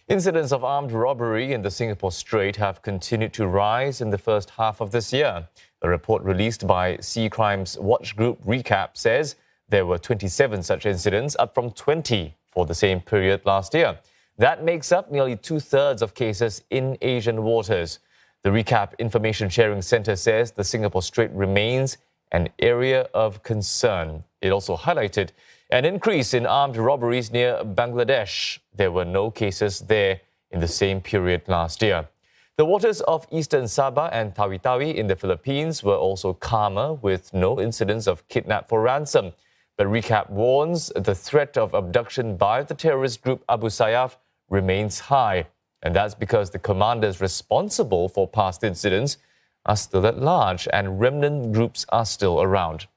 Incidents of armed robbery in the Singapore Strait have continued to rise in the first half of this year. A report released by Sea Crimes Watch Group Recap says there were 27 such incidents, up from 20 for the same period last year. That makes up nearly two-thirds of cases in Asian waters. The Recap Information Sharing Centre says the Singapore Strait remains an area of concern. It also highlighted an increase in armed robberies near Bangladesh. There were no cases there in the same period last year. The waters of eastern Sabah and Tawi-Tawi in the Philippines were also calmer, with no incidents of kidnap for ransom. But Recap warns the threat of abduction by the terrorist group Abu Sayyaf remains high. And that's because the commanders responsible for past incidents are still at large and remnant groups are still around.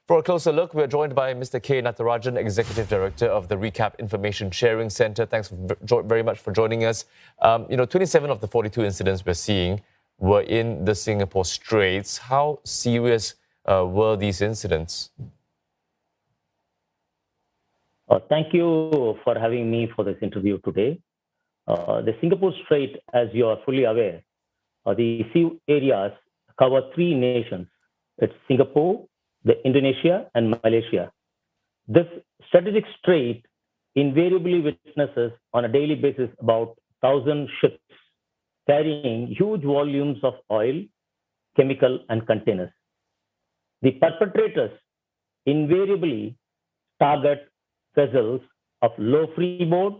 For a closer look, we're joined by Mr. K. Natarajan, Executive Director of the Recap Information Sharing Centre. Thanks very much for joining us. 27 of the 42 incidents we're seeing were in the Singapore Straits. How serious were these incidents? Thank you for having me for this interview today. The Singapore Strait, as you are fully aware, the sea areas cover three nations. It's Singapore, Indonesia, and Malaysia. This strategic strait invariably witnesses on a daily basis about 1,000 ships carrying huge volumes of oil, chemical, and containers. The perpetrators invariably target vessels of low freeboard,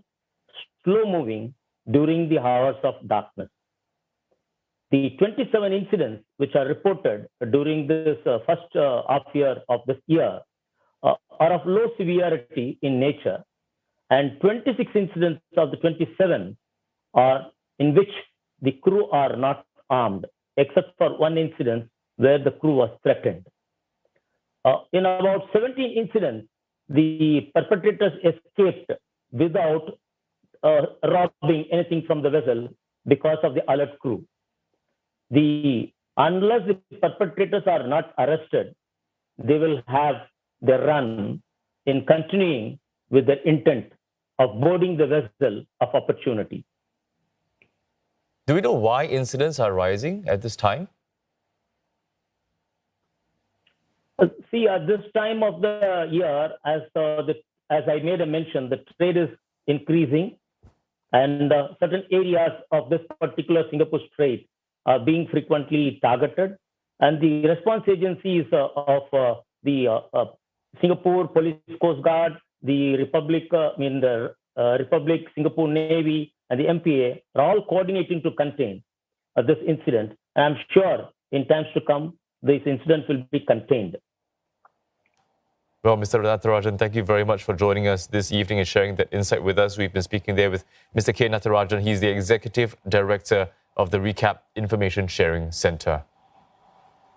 slow moving during the hours of darkness. The 27 incidents which are reported during this first half year of this year are of low severity in nature, and 26 incidents of the 27 are in which the crew are not armed, except for one incident where the crew was threatened. In about 17 incidents, the perpetrators escaped without robbing anything from the vessel because of the alert crew. Unless the perpetrators are not arrested, they will have their run in continuing with the intent of boarding the vessel of opportunity. Do we know why incidents are rising at this time? See, at this time of the year, as I made a mention, the trade is increasing, and certain areas of this particular Singapore Strait are being frequently targeted, and the response agencies of the Singapore Police Coast Guard, the Republic Singapore Navy, and the MPA are all coordinating to contain this incident. And I'm sure in times to come, this incident will be contained. Well, Mr. Natarajan, thank you very much for joining us this evening and sharing that insight with us. We've been speaking there with Mr. K. Natarajan. He's the Executive Director of the Recap Information Sharing Centre.